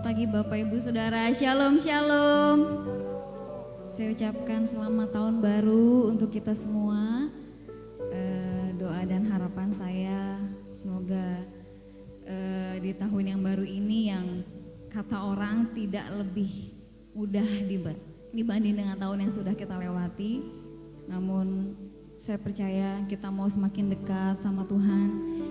pagi Bapak Ibu Saudara, Shalom Shalom. Saya ucapkan selamat tahun baru untuk kita semua. Doa dan harapan saya semoga di tahun yang baru ini yang kata orang tidak lebih mudah dibanding dengan tahun yang sudah kita lewati. Namun saya percaya kita mau semakin dekat sama Tuhan,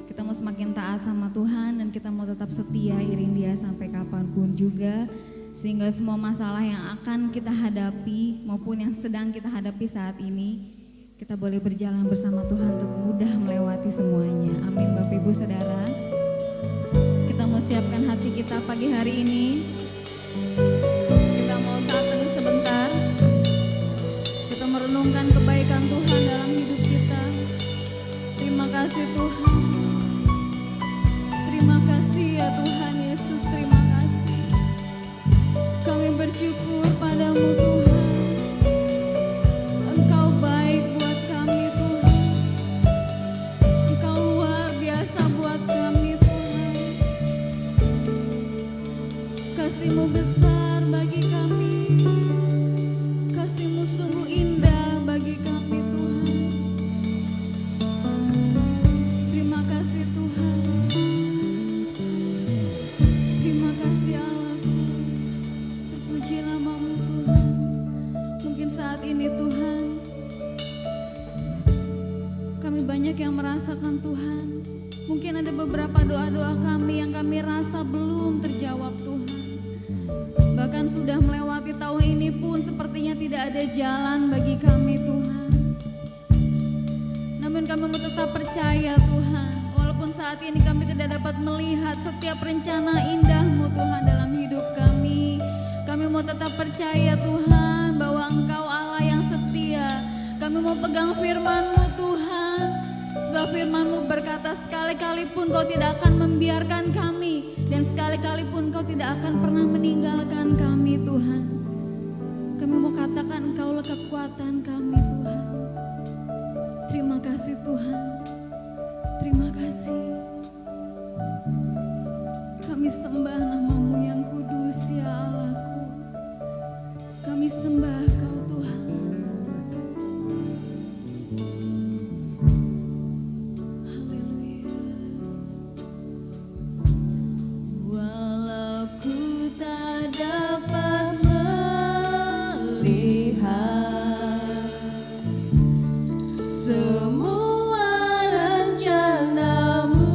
kita mau semakin taat sama Tuhan, dan kita mau tetap setia iring Dia sampai kapanpun juga, sehingga semua masalah yang akan kita hadapi maupun yang sedang kita hadapi saat ini, kita boleh berjalan bersama Tuhan untuk mudah melewati semuanya. Amin Bapak Ibu Saudara. Kita mau siapkan hati kita pagi hari ini. Kita mau saat teduh sebentar. Kita merenungkan kebaikan Tuhan dalam hidup kita. Terima kasih Tuhan. Terima kasih ya Tuhan Yesus, terima kasih. Kami bersyukur padamu Tuhan. Engkau baik buat kami Tuhan. Engkau luar biasa buat kami Tuhan. Kasih-Mu besar bagi kami. Kasih-Mu sungguh indah bagi kami Tuhan. Terima kasih Tuhan. Terima kasih Allah. Terpuji nama-Mu Tuhan. Mungkin saat ini Tuhan, kami banyak yang merasakan Tuhan. Mungkin ada beberapa doa-doa kami yang kami rasa belum terjawab Tuhan. Bahkan sudah melewati tahun ini pun sepertinya tidak ada jalan bagi kami Tuhan. Namun kami mau tetap percaya Tuhan, walaupun saat ini kami tidak dapat melihat setiap rencana indah-Mu Tuhan dalam hidup kami. Kami mau tetap percaya Tuhan bahwa Engkau Allah yang setia. Kami mau pegang firman-Mu Tuhan, sebab firman-Mu berkata sekali-kali pun Kau tidak akan membiarkan kami, dan sekali-kali pun Kau tidak akan pernah meninggalkan kami Tuhan. Kami mau katakan Engkaulah kekuatan kami Tuhan. Terima kasih Tuhan. Terima kasih. Kami sembah nama-Mu yang kudus ya Allahku. Kami sembah Kau Tuhan. Haleluya. Walau ku tak dapat melihat semua rencana-Mu,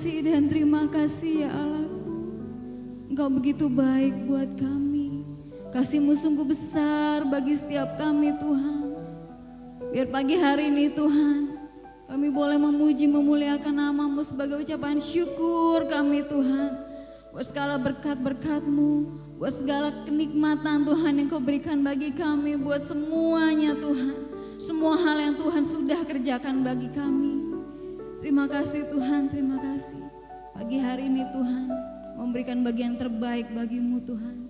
kasih dan terima kasih ya Allahku. Engkau begitu baik buat kami. Kasih-Mu sungguh besar bagi setiap kami Tuhan. Biar pagi hari ini Tuhan, kami boleh memuji memuliakan nama-Mu sebagai ucapan syukur kami Tuhan. Buat segala berkat-berkat-Mu, buat segala kenikmatan Tuhan yang Kau berikan bagi kami, buat semuanya Tuhan. Semua hal yang Tuhan sudah kerjakan bagi kami. Terima kasih Tuhan, terima kasih. Pagi hari ini Tuhan, memberikan bagian terbaik bagi-Mu Tuhan.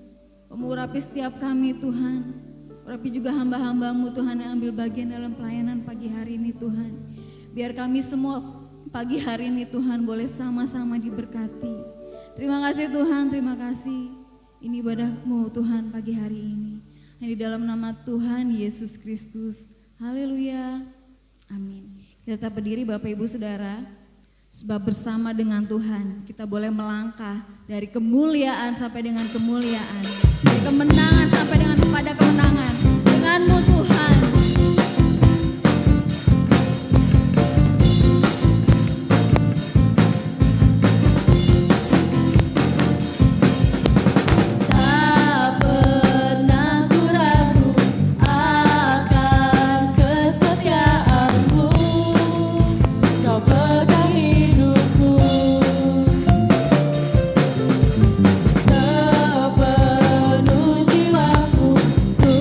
Mengurapi setiap kami Tuhan. Urapi juga hamba-hamba-Mu Tuhan yang ambil bagian dalam pelayanan pagi hari ini Tuhan. Biar kami semua pagi hari ini Tuhan boleh sama-sama diberkati. Terima kasih Tuhan, terima kasih. Ini ibadah-Mu Tuhan pagi hari ini. Hanya di dalam nama Tuhan Yesus Kristus. Haleluya. Amin. Kita tetap berdiri Bapak Ibu Saudara. Sebab bersama dengan Tuhan kita boleh melangkah dari kemuliaan sampai dengan kemuliaan. Dari kemenangan sampai dengan pada kemenangan. Dengan-Mu Tuhan. Sepenuh jiwaku ku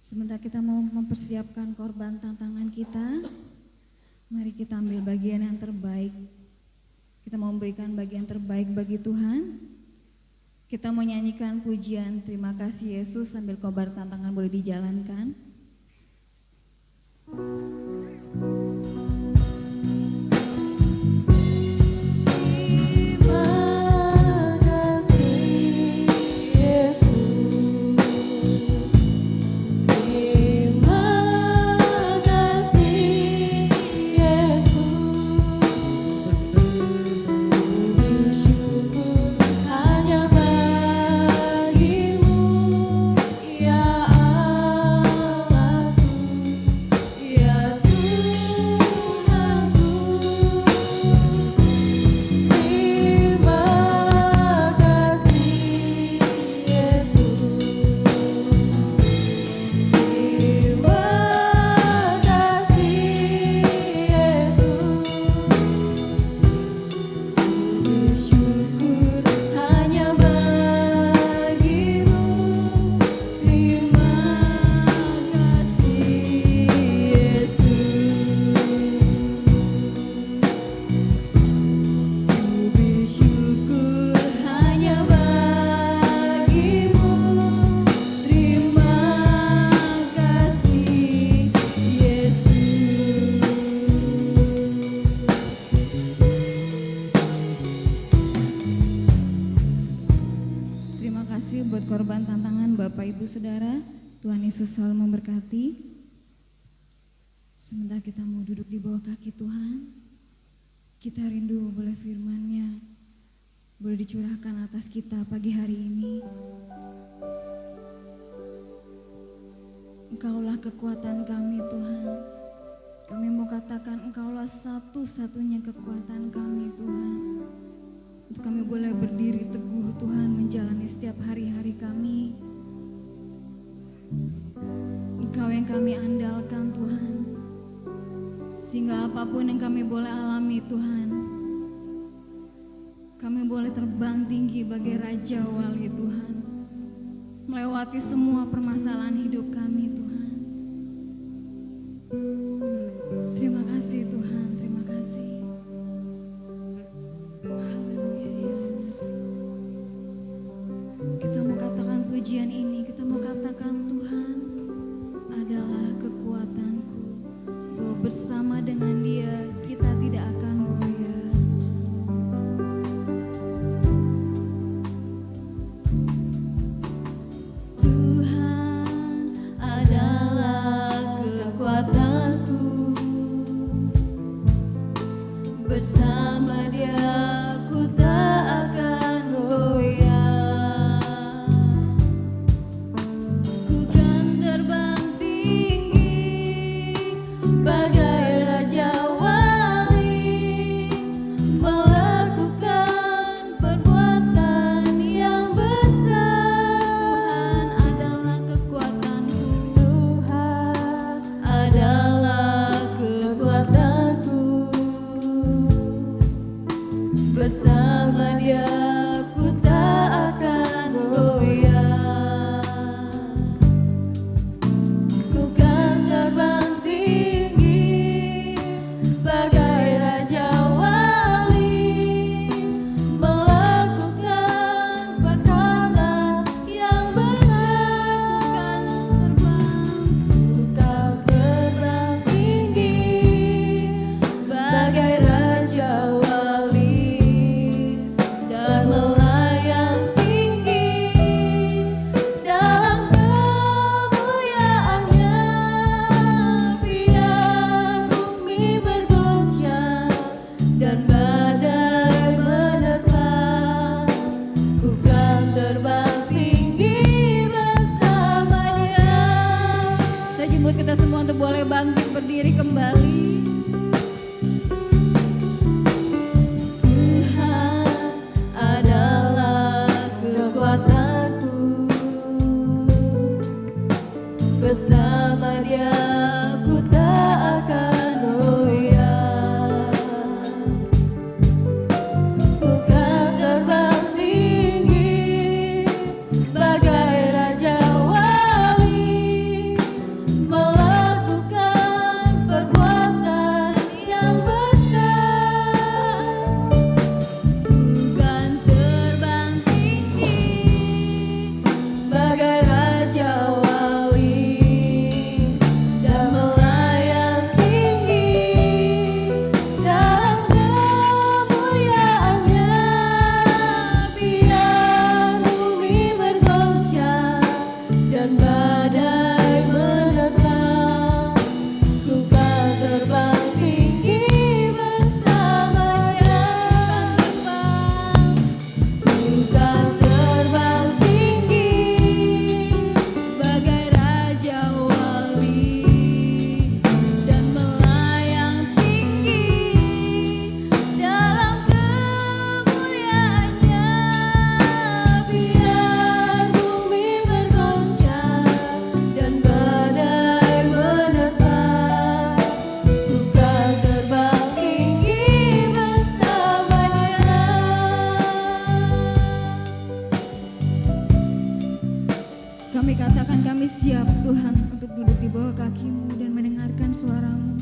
Sebentar kita mau mempersiapkan korban tantangan kita, mari kita ambil bagian yang terbaik. Kita mau memberikan bagian terbaik bagi Tuhan. Kita mau nyanyikan pujian terima kasih Yesus sambil korban tantangan boleh dijalankan. Korban tantangan Bapak Ibu Saudara, Tuhan Yesus selalu memberkati. Sebentar kita mau duduk di bawah kaki Tuhan, kita rindu boleh firman-Nya boleh dicurahkan atas kita pagi hari ini. Engkaulah kekuatan kami Tuhan, kami mau katakan Engkaulah satu-satunya kekuatan kami Tuhan. Untuk kami boleh berdiri teguh Tuhan menjalani setiap hari-hari kami. Engkau yang kami andalkan Tuhan. Sehingga apapun yang kami boleh alami Tuhan, kami boleh terbang tinggi bagai Raja Wali Tuhan. Melewati semua permasalahan hidup kami Tuhan. Terima kasih Tuhan, terima kasih. Pujian ini kita mau katakan Tuhan adalah kekuatanku, bahwa bersama dengan Dia kita tidak akan goyah. Tuhan adalah kekuatanku, bersama Dia ku tak akan goyah. Bersama Dia ku tak akan goyah. Ku kan terbang tinggi bagai Raja Wali, melakukan perbuatan yang besar. Ku kan terbang tinggi bagai Raja Wali, melayang tinggi dalam kemuliaan-Nya. Biar bumi bergoncang dan badai menerpa, ku kan terbang tinggi bersama Dia. Saya jemput kita semua untuk boleh bangkit berdiri kembali. Bersama Dia ku tak akan goyah. Ku kan terbang tinggi bagai Raja Wali, bagai raja wali dan melayang tinggi dalam kemuliaannya. Biar bumi bergoncang dan badai menerpa, ku kan terbang tinggi bersamanya. Ku kan terbang tinggi bagai raja wali dan melayang tinggi dalam kemuliaannya. Biar bumi bergoncang dan badai menerpa, ku kan terbang tinggi bersamanya. Kami katakan kami siap Tuhan untuk duduk di bawah kaki-Mu dan mendengarkan suara-Mu.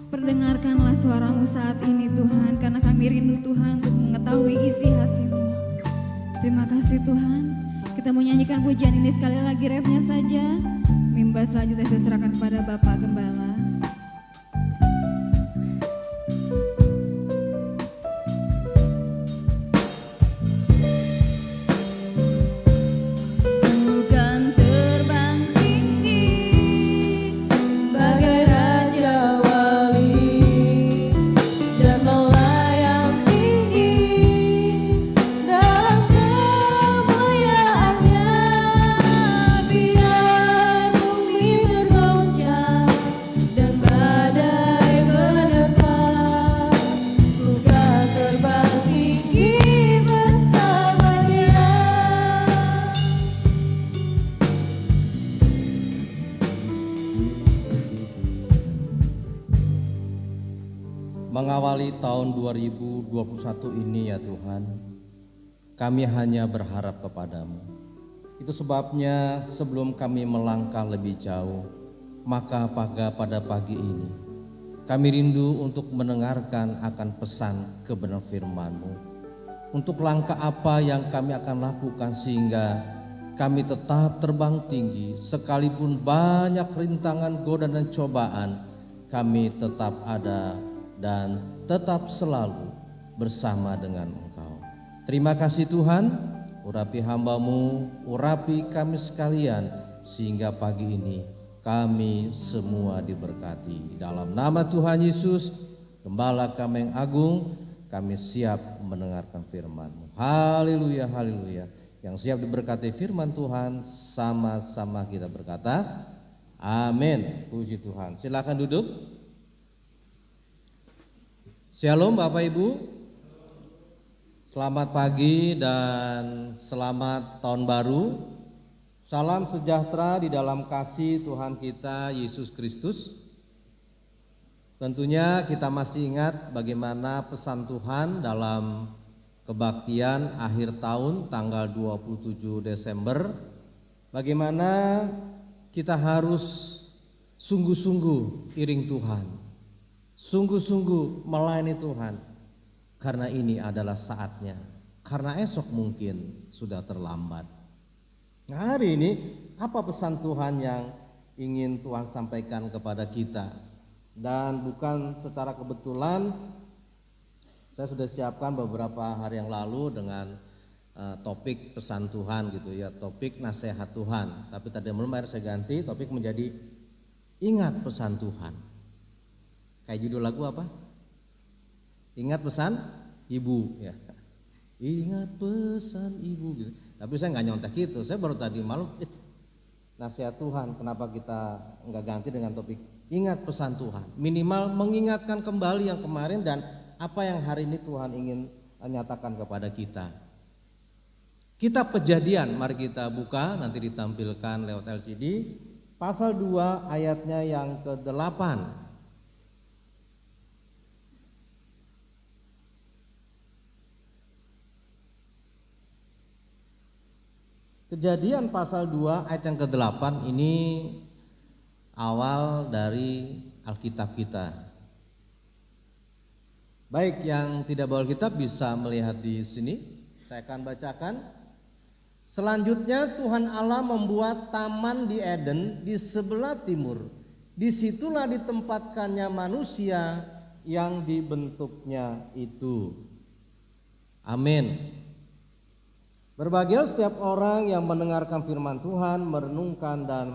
Perdengarkanlah suara-Mu saat ini Tuhan, karena kami rindu Tuhan untuk mengetahui isi hati-Mu. Terima kasih Tuhan. Kita mau nyanyikan pujian ini sekali lagi, refnya saja. Mimbar selanjutnya saya serahkan kepada Bapak Gembala. Ku kan terbang tinggi bagai raja wali dan melayang tinggi dalam kemuliaannya. Biar bumi bergoncang dan badai menerpa, ku kan terbang tinggi bersamanya. Mengawali tahun 2021 ini ya Tuhan, kami hanya berharap kepadamu. Itu sebabnya sebelum kami melangkah lebih jauh, maka pada pagi ini kami rindu untuk mendengarkan akan pesan kebenaran firman-Mu. Untuk langkah apa yang kami akan lakukan sehingga kami tetap terbang tinggi, sekalipun banyak rintangan, godaan dan cobaan, kami tetap ada dan tetap selalu bersama dengan Engkau. Terima kasih Tuhan, urapi hamba-Mu, urapi kami sekalian, sehingga pagi ini kami semua diberkati. Dalam nama Tuhan Yesus, Gembala kami yang agung, kami siap mendengarkan firman-Mu. Haleluya, haleluya. Yang siap diberkati firman Tuhan, sama-sama kita berkata, amin. Puji Tuhan. Silakan duduk. Shalom Bapak Ibu, selamat pagi dan selamat tahun baru. Salam sejahtera di dalam kasih Tuhan kita Yesus Kristus. Tentunya kita masih ingat bagaimana pesan Tuhan dalam kebaktian akhir tahun tanggal 27 Desember. Bagaimana kita harus sungguh-sungguh iring Tuhan, sungguh-sungguh melayani Tuhan, karena ini adalah saatnya, karena esok mungkin sudah terlambat. Nah, hari ini apa pesan Tuhan yang ingin Tuhan sampaikan kepada kita? Dan bukan secara kebetulan saya sudah siapkan beberapa hari yang lalu dengan topik pesan Tuhan gitu ya, topik nasihat Tuhan. Tapi tadi malam saya ganti topik menjadi ingat pesan Tuhan. Kayak judul lagu apa? Ingat pesan ibu ya. Ingat pesan ibu gitu. Tapi saya nggak nyontek itu. Saya baru tadi malam nasihat Tuhan. Kenapa kita nggak ganti dengan topik ingat pesan Tuhan? Minimal mengingatkan kembali yang kemarin dan apa yang hari ini Tuhan ingin nyatakan kepada kita. Kitab Kejadian, mari kita buka, nanti ditampilkan lewat LCD. Pasal 2 ayatnya yang ke-8. Kejadian pasal 2 ayat yang ke-8 ini awal dari Alkitab kita. Baik, yang tidak bawa Alkitab bisa melihat di sini. Saya akan bacakan. Selanjutnya Tuhan Allah membuat taman di Eden di sebelah timur. Disitulah ditempatkannya manusia yang dibentuknya itu. Amin. Berbahagia setiap orang yang mendengarkan firman Tuhan, merenungkan dan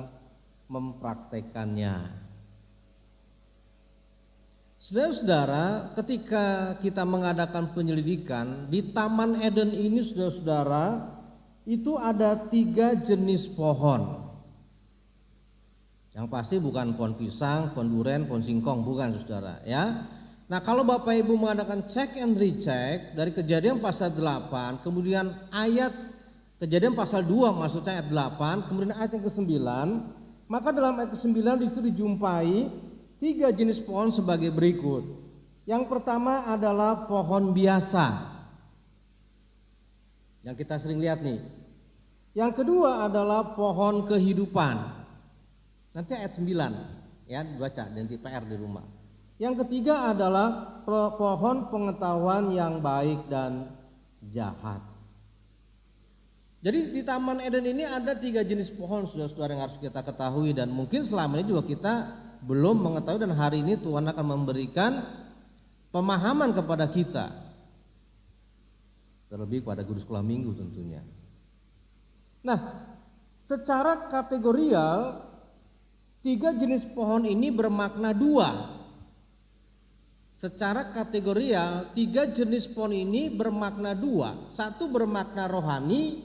mempraktekannya. Saudara-saudara, ketika kita mengadakan penyelidikan di Taman Eden ini, saudara-saudara, itu ada 3 jenis pohon. Yang pasti bukan pohon pisang, pohon duren, pohon singkong, bukan saudara ya. Nah, kalau Bapak Ibu mengadakan check and recheck dari Kejadian pasal 8, kemudian ayat Kejadian pasal 2 maksudnya ayat 8, kemudian ayat yang ke-9, maka dalam ayat ke-9 di situ dijumpai 3 jenis pohon sebagai berikut. Yang pertama adalah pohon biasa, yang kita sering lihat nih. Yang kedua adalah pohon kehidupan. Nanti ayat 9 ya, dibaca nanti PR di rumah. Yang ketiga adalah pohon pengetahuan yang baik dan jahat. Jadi di Taman Eden ini ada 3 jenis pohon, saudara-saudara, yang harus kita ketahui, dan mungkin selama ini juga kita belum mengetahui, dan hari ini Tuhan akan memberikan pemahaman kepada kita, terlebih kepada guru sekolah minggu tentunya. Nah, secara kategorial 3 jenis pohon ini bermakna 2. Secara kategorial 3 jenis pohon ini bermakna 2. Satu bermakna rohani,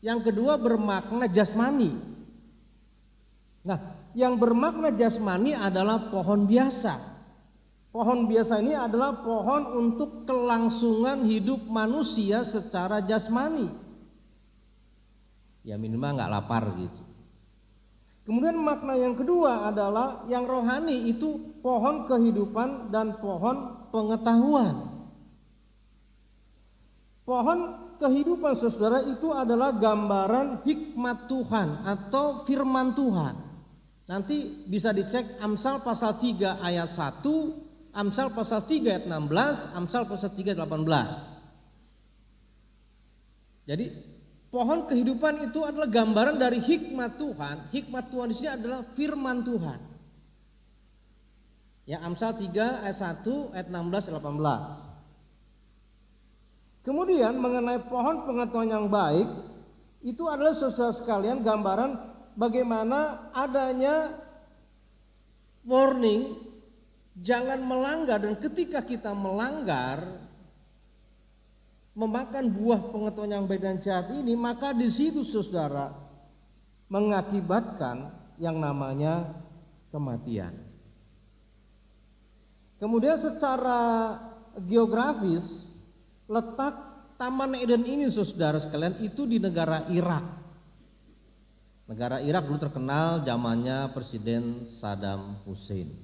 yang kedua bermakna jasmani. Nah, yang bermakna jasmani adalah pohon biasa. Pohon biasa ini adalah pohon untuk kelangsungan hidup manusia secara jasmani. Ya minimal nggak lapar gitu. Kemudian makna yang kedua adalah yang rohani, itu pohon kehidupan dan pohon pengetahuan. Pohon kehidupan, saudara, itu adalah gambaran hikmat Tuhan atau firman Tuhan. Nanti bisa dicek Amsal pasal 3 ayat 1, Amsal pasal 3 ayat 16, Amsal pasal 3 ayat 18. Jadi pohon kehidupan itu adalah gambaran dari hikmat Tuhan. Hikmat Tuhan di sini adalah firman Tuhan. Ya, Amsal 3 ayat 1, ayat 16, ayat 18. Kemudian mengenai pohon pengetahuan yang baik, itu adalah saudara sekalian gambaran bagaimana adanya warning jangan melanggar, dan ketika kita melanggar memakan buah pengetahuan yang baik dan jahat ini, maka di situ saudara mengakibatkan yang namanya kematian. Kemudian secara geografis, letak Taman Eden ini saudara sekalian itu di negara Irak. Negara Irak dulu terkenal zamannya Presiden Saddam Hussein.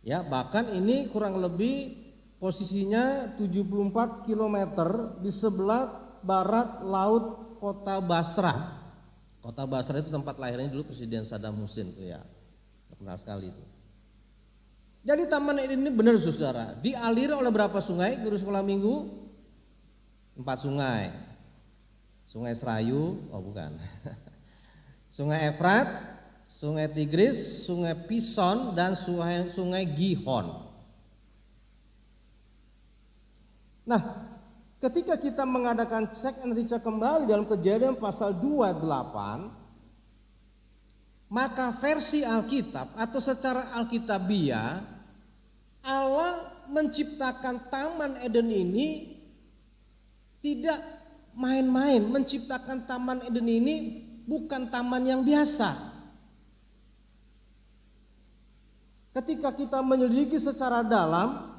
Ya, bahkan ini kurang lebih posisinya 74 km di sebelah barat laut kota Basrah. Kota Basrah itu tempat lahirnya dulu Presiden Saddam Hussein itu ya. Terkenal sekali itu. Jadi Taman Eden ini benar saudara, dialiri oleh berapa sungai guru sekolah minggu? 4 sungai. Sungai Serayu, oh bukan. Sungai Efrat, Sungai Tigris, Sungai Pison, dan Sungai Gihon. Nah, ketika kita mengadakan cek and recheck kembali dalam Kejadian pasal 28, maka versi Alkitab atau secara Alkitabiah, Allah menciptakan Taman Eden ini tidak main-main. Menciptakan Taman Eden ini bukan taman yang biasa. Ketika kita menyelidiki secara dalam,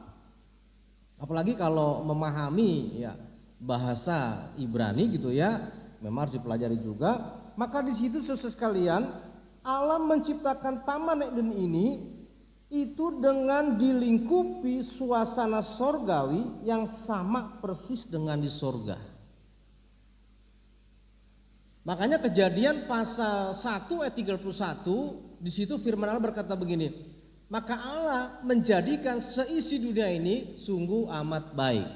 apalagi kalau memahami ya bahasa Ibrani gitu ya, memang harus dipelajari juga. Maka di situ saudara sekalian, Allah menciptakan Taman Eden ini itu dengan dilingkupi suasana sorgawi yang sama persis dengan di sorga. Makanya Kejadian pasal 1 ayat 31 di situ firman Allah berkata begini, maka Allah menjadikan seisi dunia ini sungguh amat baik.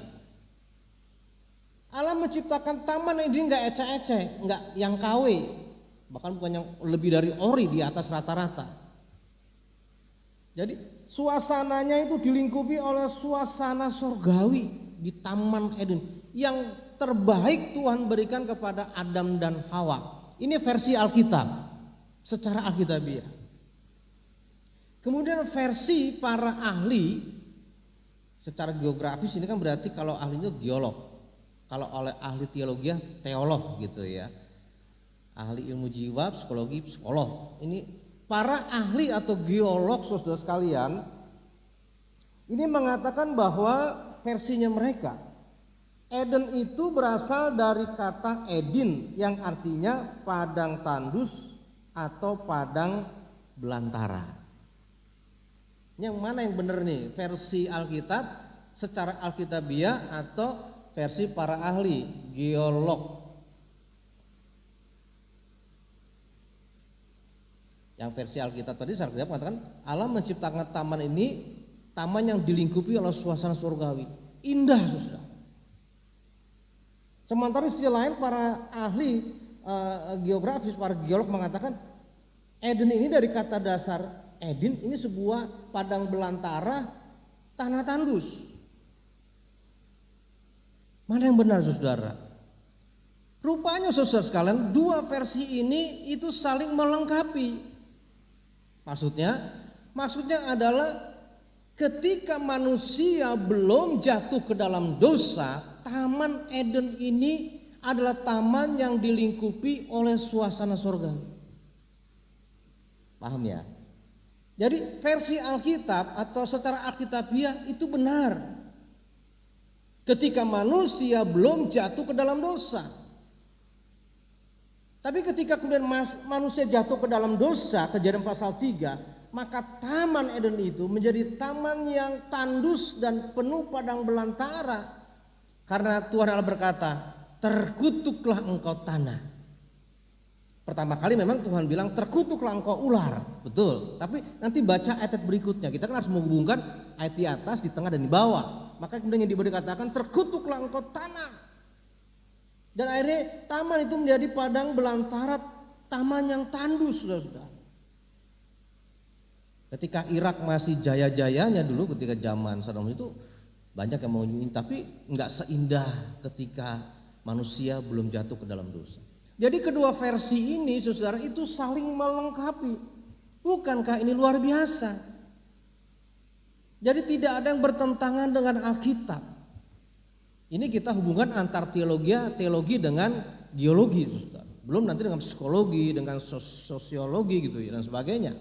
Allah menciptakan taman ini nggak ecek-ecek, nggak yang KW, bahkan bukan yang lebih dari ori, di atas rata-rata. Jadi suasananya itu dilingkupi oleh suasana surgawi di Taman Eden yang terbaik Tuhan berikan kepada Adam dan Hawa. Ini versi Alkitab, secara Alkitabiah. Kemudian versi para ahli, secara geografis ini kan berarti kalau ahlinya geolog, kalau oleh ahli teologi teolog gitu ya, ahli ilmu jiwa, psikologi, psikolog. Ini para ahli atau geolog saudara sekalian, ini mengatakan bahwa versinya mereka, Eden itu berasal dari kata Edin yang artinya padang tandus atau padang belantara. Yang mana yang benar nih? Versi Alkitab secara Alkitabiah atau versi para ahli geolog? Yang versi Alkitab tadi saya mengatakan Allah menciptakan taman ini, taman yang dilingkupi oleh suasana surgawi. Indah saudara. Sementara di sisi lain para ahli geografis, para geolog mengatakan Eden ini dari kata dasar Eden ini sebuah padang belantara tanah tandus. Mana yang benar saudara? Rupanya saudara sekalian dua versi ini itu saling melengkapi. Maksudnya adalah ketika manusia belum jatuh ke dalam dosa, Taman Eden ini adalah taman yang dilingkupi oleh suasana surga. Paham ya? Jadi versi Alkitab atau secara Alkitabiah itu benar. Ketika manusia belum jatuh ke dalam dosa. Tapi ketika kemudian manusia jatuh ke dalam dosa, Kejadian pasal 3, maka Taman Eden itu menjadi taman yang tandus dan penuh padang belantara. Karena Tuhan Allah berkata, terkutuklah engkau tanah. Pertama kali memang Tuhan bilang terkutuklah engkau ular, betul. Tapi nanti baca ayat berikutnya, kita kan harus menghubungkan ayat di atas, di tengah dan di bawah. Maka kemudian yang diberi katakan terkutuklah engkau tanah. Dan akhirnya taman itu menjadi padang belantara, taman yang tandus, saudara. Ketika Irak masih jaya-jayanya dulu, ketika zaman Saddam itu banyak yang mengunjungi, tapi nggak seindah ketika manusia belum jatuh ke dalam dosa. Jadi kedua versi ini, saudara, itu saling melengkapi. Bukankah ini luar biasa? Jadi tidak ada yang bertentangan dengan Alkitab. Ini kita hubungkan antar teologi dengan geologi, saudara. Belum nanti dengan psikologi, dengan sosiologi gitu ya dan sebagainya.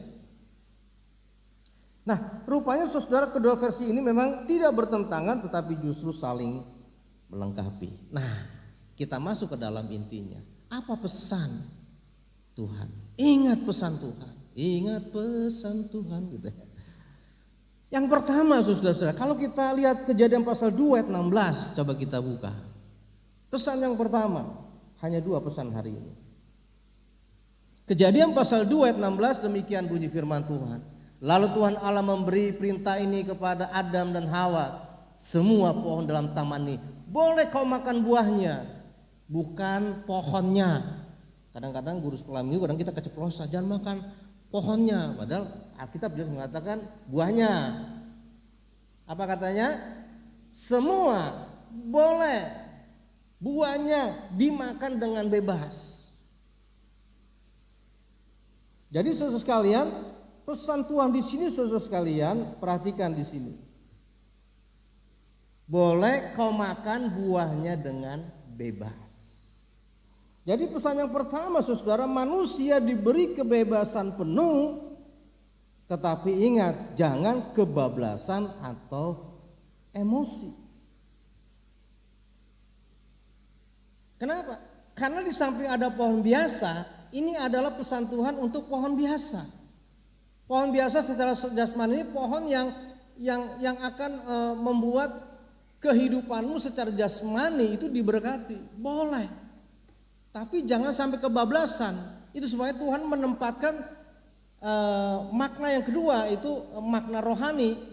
Nah, rupanya saudara kedua versi ini memang tidak bertentangan tetapi justru saling melengkapi. Nah, kita masuk ke dalam intinya. Apa pesan Tuhan? Ingat pesan Tuhan. Ingat pesan Tuhan gitu ya. Yang pertama saudara-saudara, kalau kita lihat Kejadian pasal 2 ayat 16, coba kita buka. Pesan yang pertama, hanya dua pesan hari ini. Kejadian pasal 2 ayat 16, demikian bunyi firman Tuhan. Lalu Tuhan Allah memberi perintah ini kepada Adam dan Hawa. Semua pohon dalam taman ini boleh kau makan buahnya, bukan pohonnya. Kadang-kadang guru sekolah minggu kadang kita keceplosan, jangan makan pohonnya, padahal Alkitab jelas mengatakan buahnya. Apa katanya? Semua boleh, buahnya dimakan dengan bebas. Jadi saudara sekalian, pesan Tuhan di sini saudara sekalian, perhatikan di sini. Boleh kau makan buahnya dengan bebas. Jadi pesan yang pertama saudara, manusia diberi kebebasan penuh, tetapi ingat jangan kebablasan atau emosi. Kenapa? Karena di samping ada pohon biasa, ini adalah pesan Tuhan untuk pohon biasa. Pohon biasa secara jasmani ini pohon yang akan membuat kehidupanmu secara jasmani itu diberkati. Boleh. Tapi jangan sampai kebablasan. Itu supaya Tuhan menempatkan makna yang kedua itu makna rohani.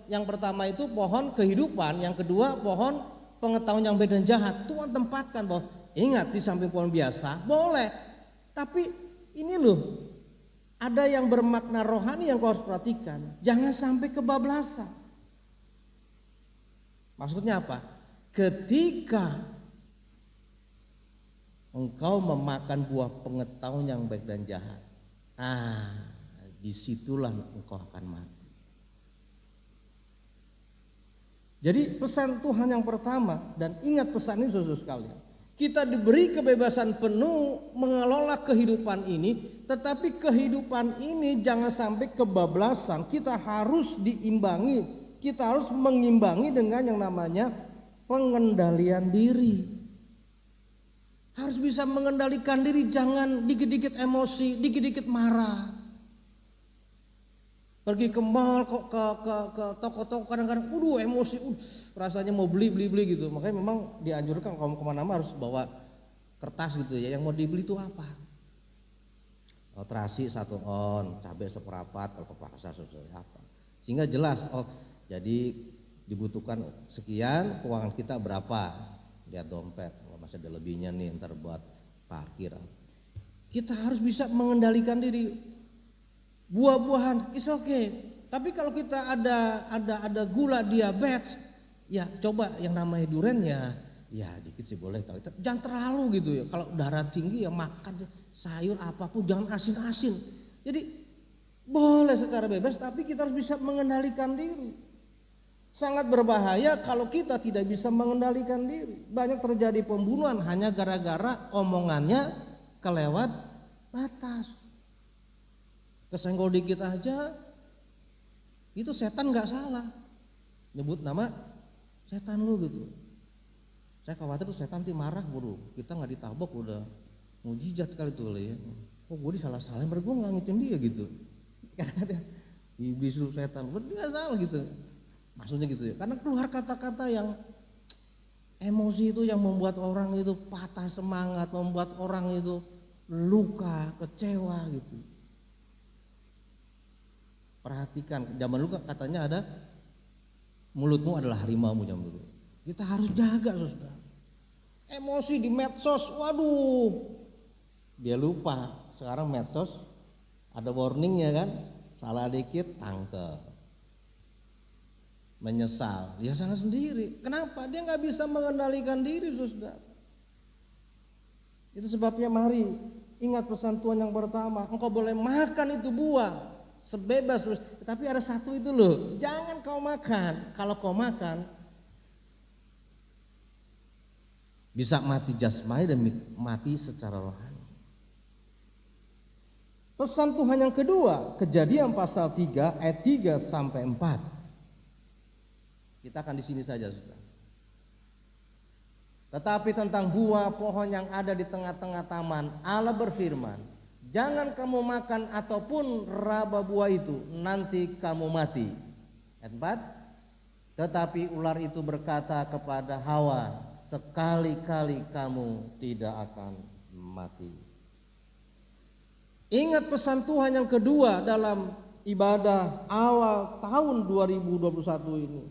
Yang pertama itu pohon kehidupan, yang kedua pohon pengetahuan yang baik dan jahat, Tuhan tempatkan bahwa ingat di samping pohon biasa boleh, tapi ini loh ada yang bermakna rohani yang kau harus perhatikan. Jangan sampai kebablasan. Maksudnya apa? Ketika engkau memakan buah pengetahuan yang baik dan jahat, disitulah engkau akan mati. Jadi pesan Tuhan yang pertama, dan ingat pesan ini saudara sekalian, kita diberi kebebasan penuh mengelola kehidupan ini, tetapi kehidupan ini jangan sampai kebablasan. Kita harus diimbangi, kita harus mengimbangi dengan yang namanya pengendalian diri. Harus bisa mengendalikan diri, jangan dikit-dikit emosi, dikit-dikit marah. Pergi ke mall, ke toko-toko kadang-kadang, emosi, rasanya mau beli gitu. Makanya memang dianjurkan kalau kemana-mana harus bawa kertas gitu ya. Yang mau dibeli itu apa? Terasi 1 on, cabai seperempat kalau ke pasar apa. Sehingga jelas, jadi dibutuhkan sekian, keuangan kita berapa? Lihat dompet, masih ada lebihnya nih ntar buat parkir. Kita harus bisa mengendalikan diri. Buah-buahan is okay. Tapi kalau kita ada gula, diabetes, ya coba yang namanya durian ya dikit sih boleh kali. Jangan terlalu gitu ya. Kalau darah tinggi ya makan sayur apapun, jangan asin-asin. Jadi boleh secara bebas, tapi kita harus bisa mengendalikan diri. Sangat berbahaya kalau kita tidak bisa mengendalikan diri. Banyak terjadi pembunuhan hanya gara-gara omongannya kelewat batas. Kesenggol dikit aja, itu setan nggak salah, nyebut nama setan lu gitu. Saya khawatir tuh setan nanti marah, bro. Kita nggak ditabok udah mujizat kali tuh ya. Gue disalah-salahin, gue nggak ngitin dia gitu. Kadang-kadang iblis lu setan, gue nggak salah gitu. Maksudnya gitu ya. Karena keluar kata-kata yang emosi itu yang membuat orang itu patah semangat, membuat orang itu luka, kecewa gitu. Perhatikan, zaman dulu katanya ada mulutmu adalah harimaumu zaman dulu. Kita harus jaga saudara. Emosi di medsos, waduh, dia lupa. Sekarang medsos ada warningnya kan, salah dikit tangkep, menyesal, dia salah sendiri. Kenapa? Dia nggak bisa mengendalikan diri saudara. Itu sebabnya mari ingat pesan Tuhan yang pertama, engkau boleh makan itu buah sebebas, tapi ada satu itu loh, jangan kau makan. Kalau kau makan bisa mati jasmani dan mati secara rohani. Pesan Tuhan yang kedua, Kejadian pasal 3 ayat 3 sampai 4. Kita akan di sini saja sudah. Tetapi tentang buah pohon yang ada di tengah-tengah taman, Allah berfirman, jangan kamu makan ataupun raba buah itu, nanti kamu mati. Ayat 4. Tetapi ular itu berkata kepada Hawa, sekali-kali kamu tidak akan mati. Ingat pesan Tuhan yang kedua dalam ibadah awal tahun 2021 ini.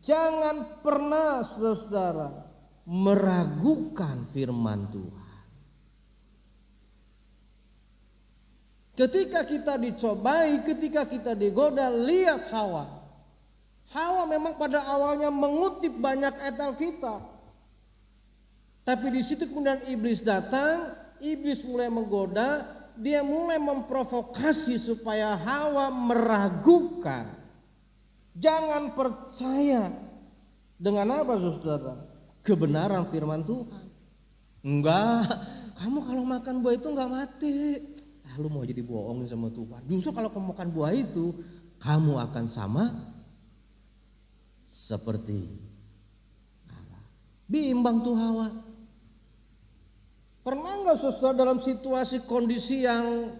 Jangan pernah saudara-saudara meragukan firman Tuhan. Ketika kita dicobai, ketika kita digoda, lihat Hawa. Hawa memang pada awalnya mengutip banyak ayat Alkitab. Tapi di situ kemudian iblis datang, iblis mulai menggoda, dia mulai memprovokasi supaya Hawa meragukan. Jangan percaya dengan apa saudara? Kebenaran firman Tuhan. Enggak, kamu kalau makan buah itu enggak mati. Lu mau jadi bohongin sama Tuhan. Justru kalau kamu makan buah itu, kamu akan sama seperti Allah. Bimbang tuh Hawa. Pernah nggak saudara dalam situasi kondisi yang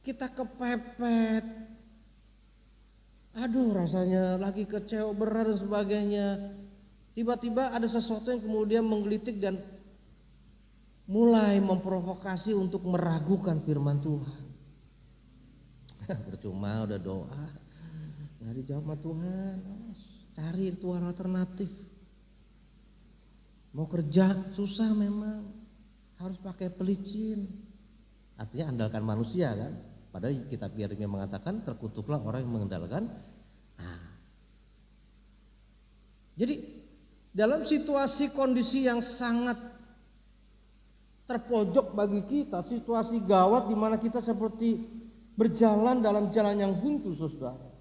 kita kepepet, aduh rasanya lagi kecewa berat dan sebagainya, tiba-tiba ada sesuatu yang kemudian menggelitik dan mulai memprovokasi untuk meragukan firman Tuhan. Percuma udah doa nggak dijawab sama Tuhan. cari Tuhan alternatif. Mau kerja susah memang, harus pakai pelicin. Artinya andalkan manusia kan. Padahal kitab Yeremia mengatakan terkutuklah orang yang mengandalkan. Jadi dalam situasi kondisi yang sangat terpojok bagi kita, situasi gawat di mana kita seperti berjalan dalam jalan yang buntu, saudara.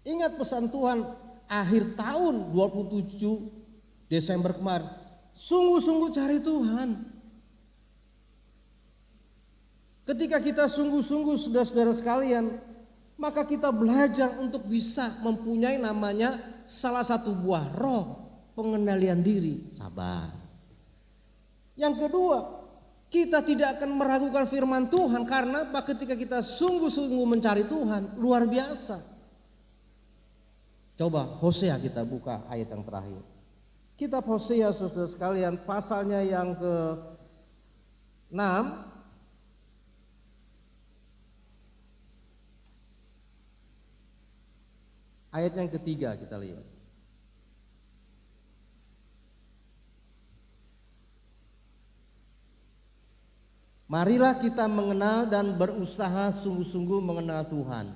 Ingat pesan Tuhan akhir tahun 27 Desember kemarin, sungguh-sungguh cari Tuhan. Ketika kita sungguh-sungguh, saudara-saudara sekalian, maka kita belajar untuk bisa mempunyai namanya salah satu buah roh, pengendalian diri, sabar. Yang kedua, kita tidak akan meragukan firman Tuhan karena apa? Ketika kita sungguh-sungguh mencari Tuhan, luar biasa. Coba Hosea kita buka ayat yang terakhir. Kitab Hosea, saudara sekalian, pasalnya yang ke-6. Ayat yang ketiga kita lihat. Marilah kita mengenal dan berusaha sungguh-sungguh mengenal Tuhan.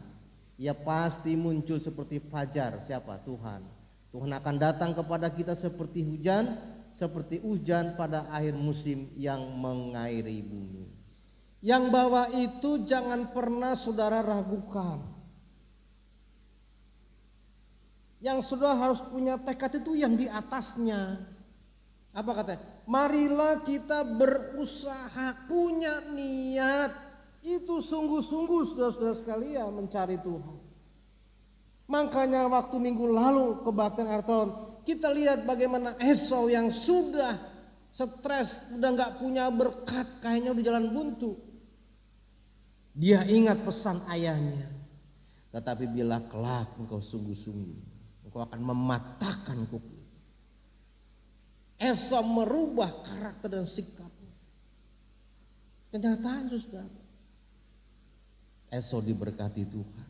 Ia pasti muncul seperti fajar. Siapa? Tuhan. Tuhan akan datang kepada kita seperti hujan pada akhir musim yang mengairi bumi. Yang bawah itu jangan pernah saudara ragukan. Yang saudara harus punya tekad itu yang di atasnya. Apa katanya? Marilah kita berusaha, punya niat. Itu sungguh-sungguh saudara-saudara sekalian mencari Tuhan. Makanya waktu minggu lalu kebaktian akhir tahun, kita lihat bagaimana Esau yang sudah stres, udah gak punya berkat, kayaknya udah jalan buntu. Dia ingat pesan ayahnya. Tetapi bila kelak engkau sungguh-sungguh, engkau akan mematahkan kuku. Esau merubah karakter dan sikapnya. Kenyataan saudara. Esau diberkati Tuhan.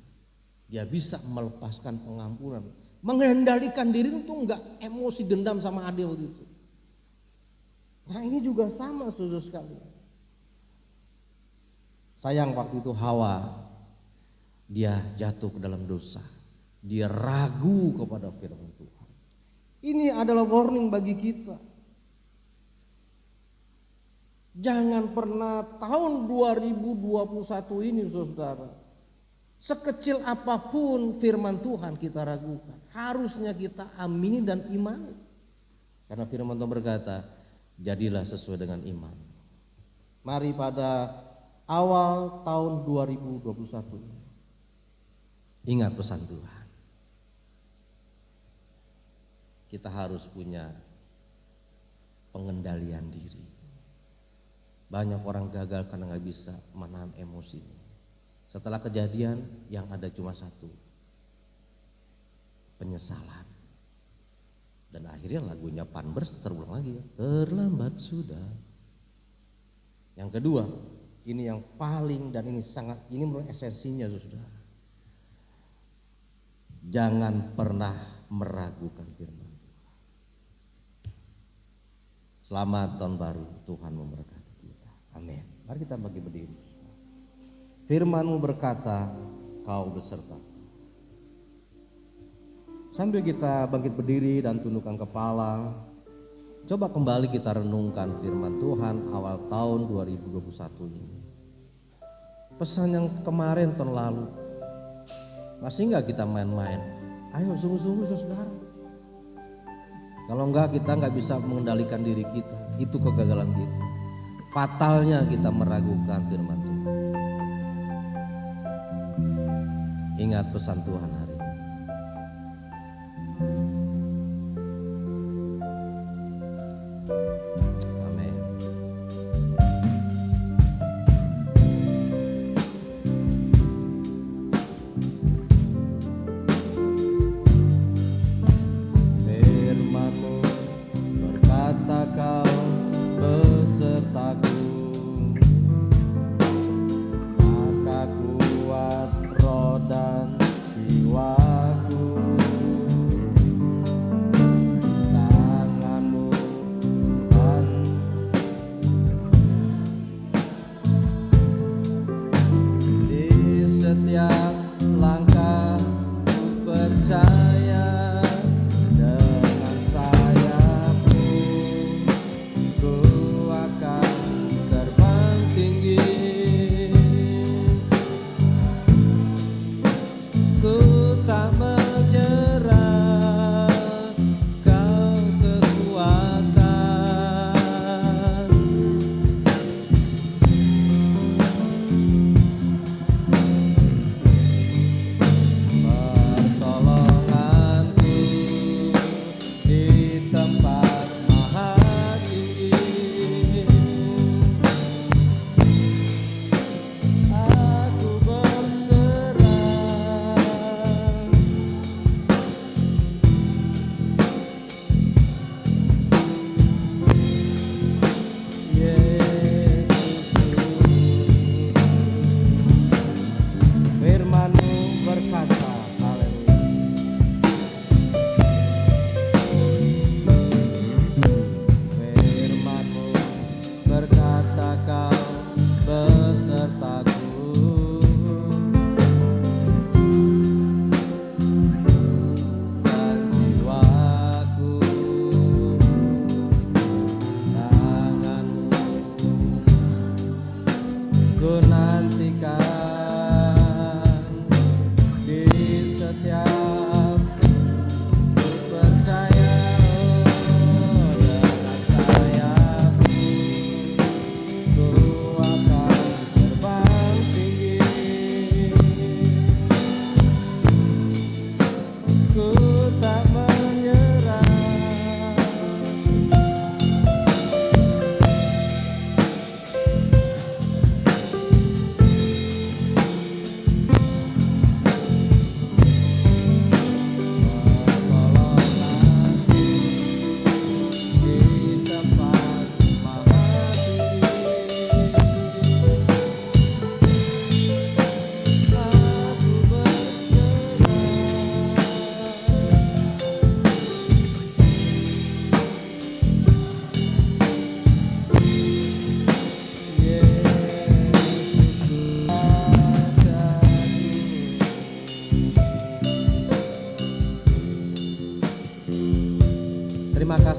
Dia bisa melepaskan pengampunan, mengendalikan diri untuk enggak emosi dendam sama adik waktu itu. Nah ini juga sama saudara sekalian. Sayang waktu itu Hawa, dia jatuh ke dalam dosa. Dia ragu kepada firman Tuhan. Ini adalah warning bagi kita. Jangan pernah tahun 2021 ini saudara, sekecil apapun firman Tuhan kita ragukan. Harusnya kita amini dan imani. Karena firman Tuhan berkata, jadilah sesuai dengan iman. Mari pada awal tahun 2021 ingat pesan Tuhan. Kita harus punya pengendalian diri. Banyak orang gagal karena gak bisa menahan emosinya. Setelah kejadian yang ada cuma satu, penyesalan. Dan akhirnya lagunya Panbers terulang lagi, terlambat sudah. Yang kedua, ini yang paling dan ini sangat, ini menurut esensinya saudara. Jangan pernah meragukan firman Tuhan. Selamat tahun baru, Tuhan memberkati kita. Amin. Mari kita bagi berdiri. Firman-Mu berkata, kau beserta. Sambil kita bangkit berdiri dan tundukkan kepala, coba kembali kita renungkan firman Tuhan awal tahun 2021 ini. Pesan yang kemarin tahun lalu, masih enggak kita main-main? Ayo sungguh-sungguh saudara. Kalau enggak kita enggak bisa mengendalikan diri kita. Itu kegagalan kita. Fatalnya kita meragukan firman Tuhan. Ingat pesan Tuhan hari ini. Amin. Firman-Mu berkata kau besertaku, maka kuat roh dan jiwa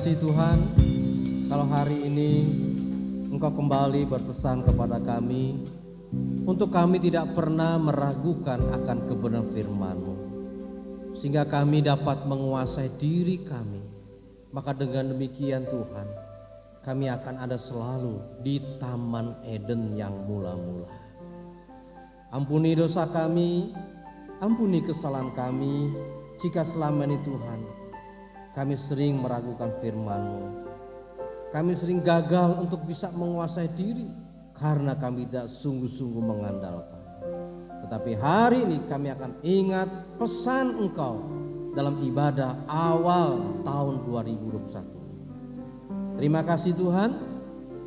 kasih Tuhan, kalau hari ini Engkau kembali berpesan kepada kami untuk kami tidak pernah meragukan akan kebenaran firman-Mu, sehingga kami dapat menguasai diri kami. Maka dengan demikian Tuhan, kami akan ada selalu di Taman Eden yang mula-mula. Ampuni dosa kami, ampuni kesalahan kami, jika selama ini Tuhan kami sering meragukan firman-Mu. Kami sering gagal untuk bisa menguasai diri karena kami tidak sungguh-sungguh mengandalkan. Tetapi hari ini kami akan ingat pesan Engkau dalam ibadah awal tahun 2021. Terima kasih Tuhan,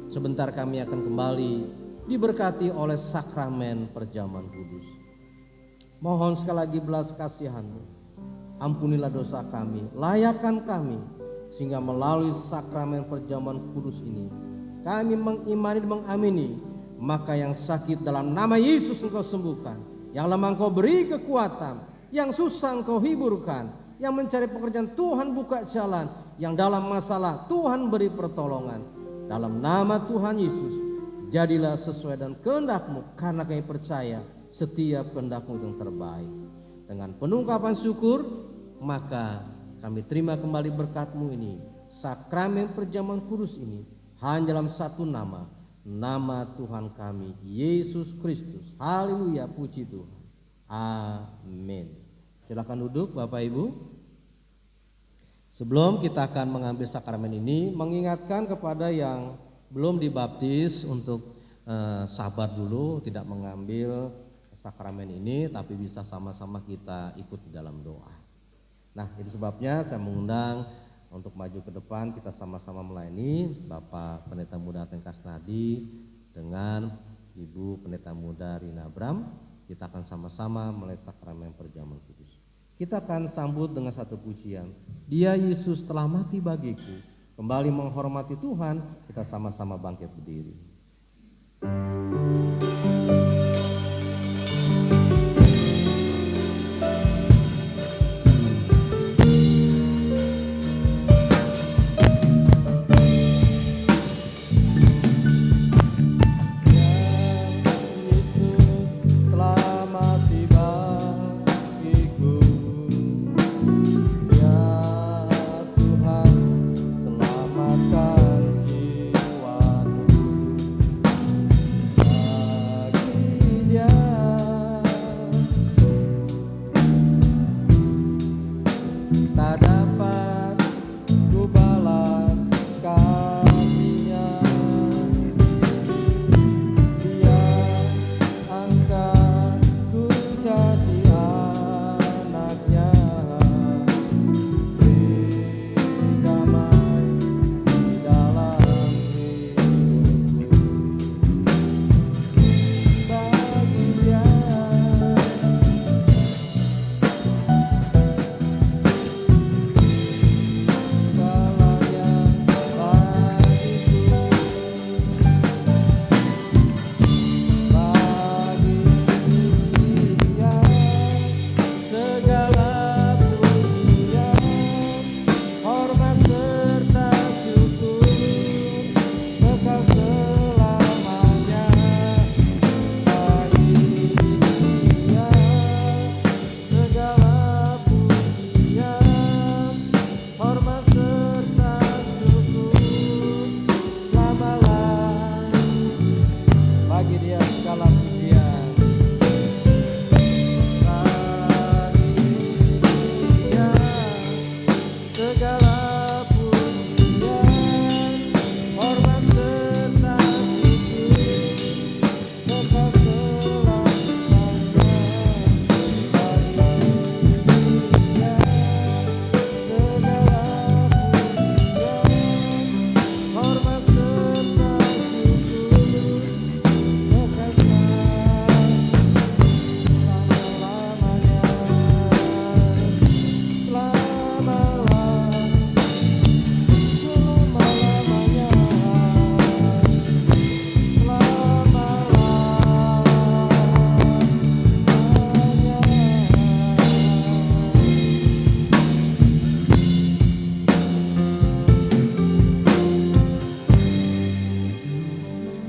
sebentar kami akan kembali diberkati oleh sakramen perjamuan kudus. Mohon sekali lagi belas kasihan-Mu, ampunilah dosa kami, layakkan kami, sehingga melalui sakramen perjamuan kudus ini kami mengimani dan mengamini, maka yang sakit dalam nama Yesus Engkau sembuhkan, yang lemah Engkau beri kekuatan, yang susah Engkau hiburkan, yang mencari pekerjaan Tuhan buka jalan, yang dalam masalah Tuhan beri pertolongan. Dalam nama Tuhan Yesus, jadilah sesuai dengan kehendak-Mu, karena kami percaya setiap kehendak-Mu yang terbaik. Dengan penuh ungkapan syukur, maka kami terima kembali berkat-Mu ini, sakramen perjamuan kudus ini, hanya dalam satu nama, nama Tuhan kami, Yesus Kristus. Haleluya, puji Tuhan. Amin. Silakan duduk Bapak Ibu. Sebelum kita akan mengambil sakramen ini, mengingatkan kepada yang belum dibaptis untuk sabar dulu, tidak mengambil sakramen ini, tapi bisa sama-sama kita ikut di dalam doa. Nah, itu sebabnya saya mengundang untuk maju ke depan, kita sama-sama melayani Bapak Pendeta Muda Ateng Kasnadi dengan Ibu Pendeta Muda Rina Bram. Kita akan sama-sama melayani sakramen perjamuan kudus. Kita akan sambut dengan satu pujian, Dia Yesus telah mati bagiku. Kembali menghormati Tuhan, kita sama-sama bangkit berdiri.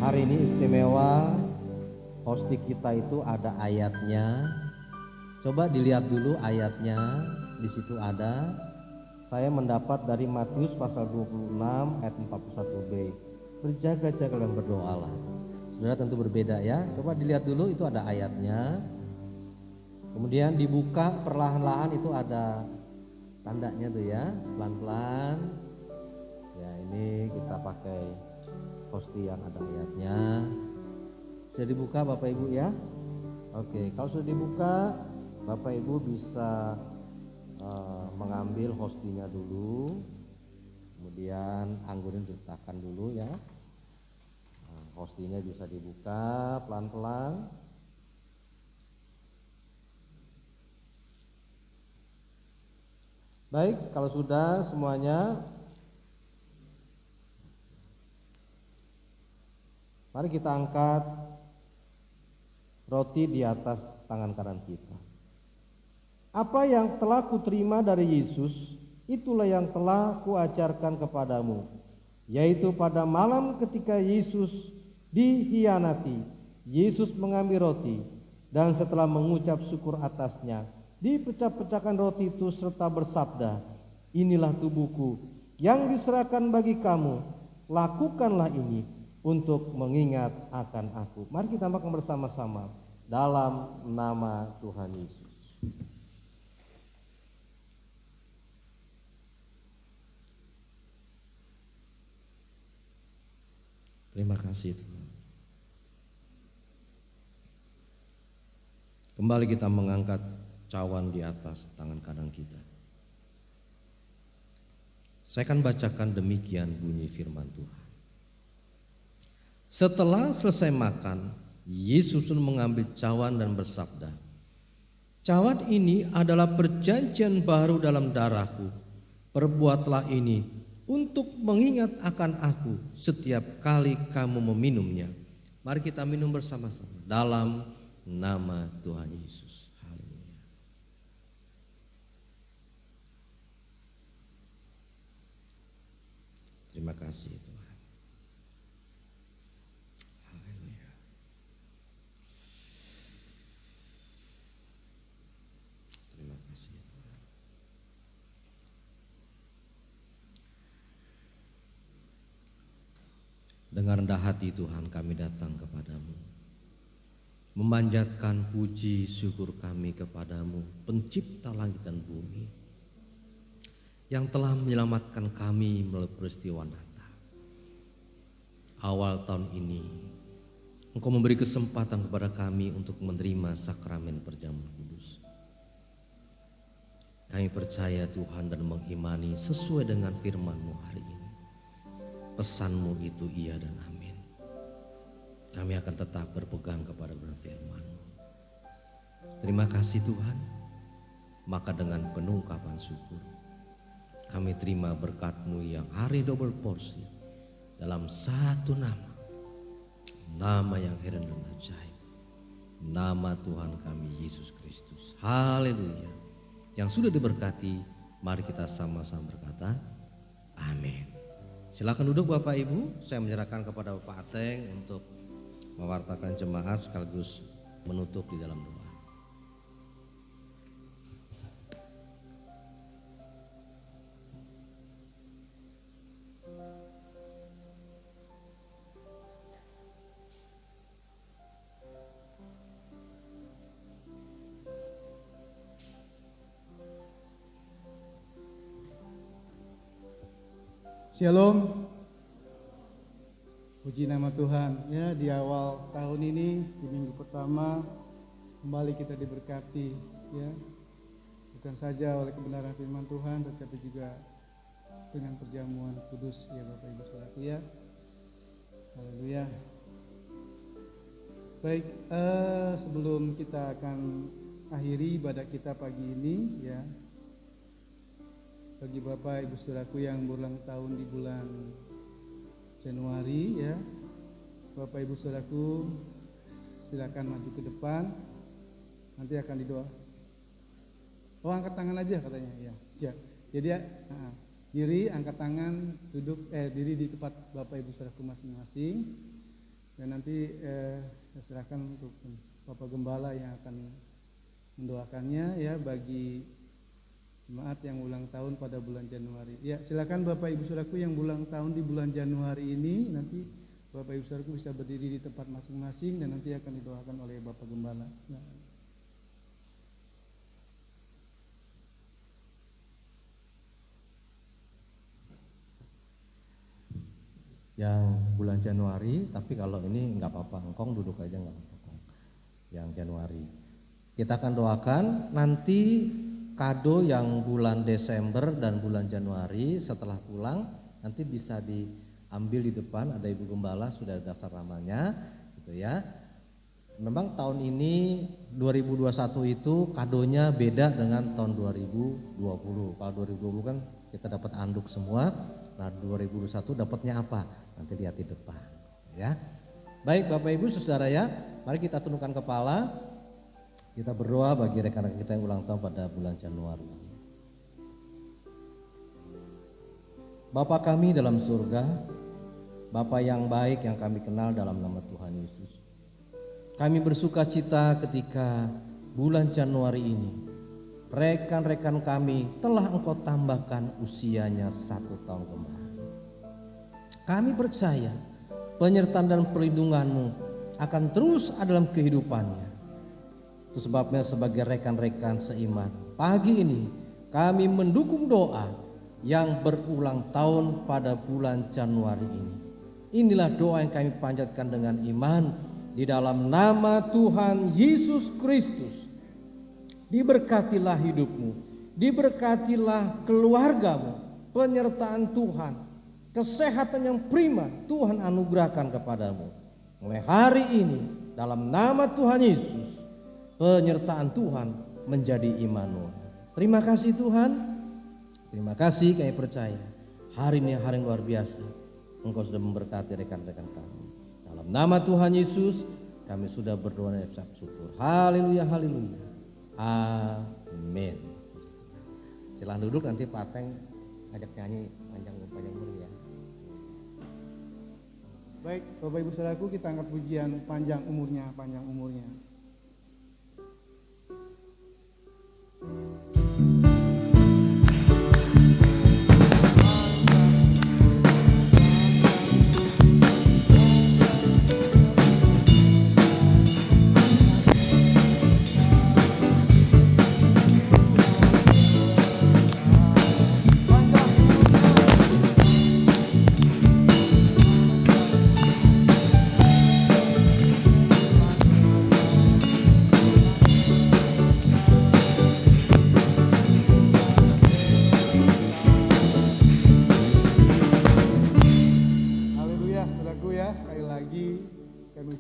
Hari ini istimewa, hosti kita itu ada ayatnya. Coba dilihat dulu ayatnya, di situ ada. Saya mendapat dari Matius pasal 26 ayat 41b. Berjaga-jaga dan berdoalah. Saudara tentu berbeda ya. Coba dilihat dulu itu ada ayatnya. Kemudian dibuka perlahan-lahan itu ada tandanya tuh ya, pelan-pelan. Ya ini kita pakai hosti yang ada ayatnya. Sudah dibuka Bapak Ibu ya? Oke, kalau sudah dibuka Bapak Ibu bisa mengambil hostinya dulu. Kemudian anggurnya diletakkan dulu ya. Hostinya bisa dibuka pelan-pelan. Baik, kalau sudah semuanya, mari kita angkat roti di atas tangan kanan kita. Apa yang telah kuterima dari Yesus, itulah yang telah kuajarkan kepadamu, yaitu pada malam ketika Yesus dihianati, Yesus mengambil roti dan setelah mengucap syukur atasnya, dipecah-pecahkan roti itu serta bersabda, inilah tubuhku yang diserahkan bagi kamu, lakukanlah ini untuk mengingat akan aku. Mari kita makan bersama-sama dalam nama Tuhan Yesus. Terima kasih Tuhan. Kembali kita mengangkat cawan di atas tangan kanan kita. Saya akan bacakan demikian bunyi firman Tuhan. Setelah selesai makan, Yesus pun mengambil cawan dan bersabda, cawan ini adalah perjanjian baru dalam darahku. Perbuatlah ini untuk mengingat akan aku setiap kali kamu meminumnya. Mari kita minum bersama-sama dalam nama Tuhan Yesus. Haleluya. Terima kasih Tuhan. Haleluya. Terima kasih Tuhan. Dengan rendah hati Tuhan kami datang kepadamu, memanjatkan puji syukur kami kepadamu, pencipta langit dan bumi, yang telah menyelamatkan kami melalui peristiwa Natal. Awal tahun ini Engkau memberi kesempatan kepada kami untuk menerima sakramen perjamuan kudus. Kami percaya Tuhan dan mengimani sesuai dengan firman-Mu hari ini. Pesan-Mu itu iya dan amin. Kami akan tetap berpegang kepada firman-Mu. Terima kasih Tuhan. Maka dengan penungkapan syukur, kami terima berkat-Mu yang hari double porsi dalam satu nama. Nama yang heran dan ajaib. Nama Tuhan kami Yesus Kristus. Haleluya. Yang sudah diberkati, mari kita sama-sama berkata, amin. Silakan duduk Bapak Ibu, saya menyerahkan kepada Bapak Ateng untuk mewartakan jemaat sekaligus menutup di dalam doa. Shalom, puji nama Tuhan. Ya, di awal tahun ini, di minggu pertama, kembali kita diberkati, ya, bukan saja oleh kebenaran firman Tuhan, tetapi juga dengan perjamuan kudus, ya Bapak Ibu Saudaraku ya. Haleluya. Baik, sebelum kita akan akhiri ibadah kita pagi ini, ya. Bagi Bapak Ibu Saudaraku yang berulang tahun di bulan Januari ya, Bapak Ibu Saudaraku silakan maju ke depan, nanti akan didoa. Oh, angkat tangan aja katanya ya. Jadi diri angkat tangan, duduk diri di tempat Bapak Ibu Saudaraku masing-masing. Dan nanti saya serahkan untuk Bapak Gembala yang akan mendoakannya ya bagi jemaat yang ulang tahun pada bulan Januari. Ya, silakan Bapak Ibu Saudaraku yang ulang tahun di bulan Januari ini, nanti Bapak Ibu Saudaraku bisa berdiri di tempat masing-masing dan nanti akan didoakan oleh Bapak Gembala. Yang bulan Januari, tapi kalau ini nggak apa-apa, engkong duduk aja nggak apa-apa. Yang Januari, kita akan doakan nanti kado yang bulan Desember dan bulan Januari setelah pulang nanti bisa diambil di depan, ada Ibu Gembala sudah ada daftar namanya, gitu ya. Memang tahun ini 2021 itu kadonya beda dengan tahun 2020. Kalau 2020 kan kita dapat anduk semua. Nah 2021 dapatnya apa? Nanti lihat di depan ya. Baik Bapak Ibu Saudara ya, mari kita tundukkan kepala. Kita berdoa bagi rekan-rekan kita yang ulang tahun pada bulan Januari. Bapa kami dalam surga, Bapa yang baik yang kami kenal dalam nama Tuhan Yesus. Kami bersuka cita ketika bulan Januari ini rekan-rekan kami telah Engkau tambahkan usianya 1 tahun kembali. Kami percaya penyertaan dan perlindungan-Mu akan terus ada dalam kehidupannya. Itu sebabnya sebagai rekan-rekan seiman, pagi ini kami mendukung doa yang berulang tahun pada bulan Januari ini. Inilah doa yang kami panjatkan dengan iman di dalam nama Tuhan Yesus Kristus. Diberkatilah hidupmu, diberkatilah keluargamu, penyertaan Tuhan, kesehatan yang prima Tuhan anugerahkan kepadamu. Mulai hari ini dalam nama Tuhan Yesus, penyertaan Tuhan menjadi Immanuel. Terima kasih Tuhan, terima kasih kami percaya hari ini hari yang luar biasa. Engkau sudah memberkati rekan-rekan kami. Dalam nama Tuhan Yesus kami sudah berdoa dan ucap syukur. Haleluya, haleluya. Amin. Silahkan duduk, nanti Pak Teng ngajak nyanyi panjang umur ya. Baik, Bapak Ibu Saudaraku, kita angkat pujian panjang umurnya, panjang umurnya.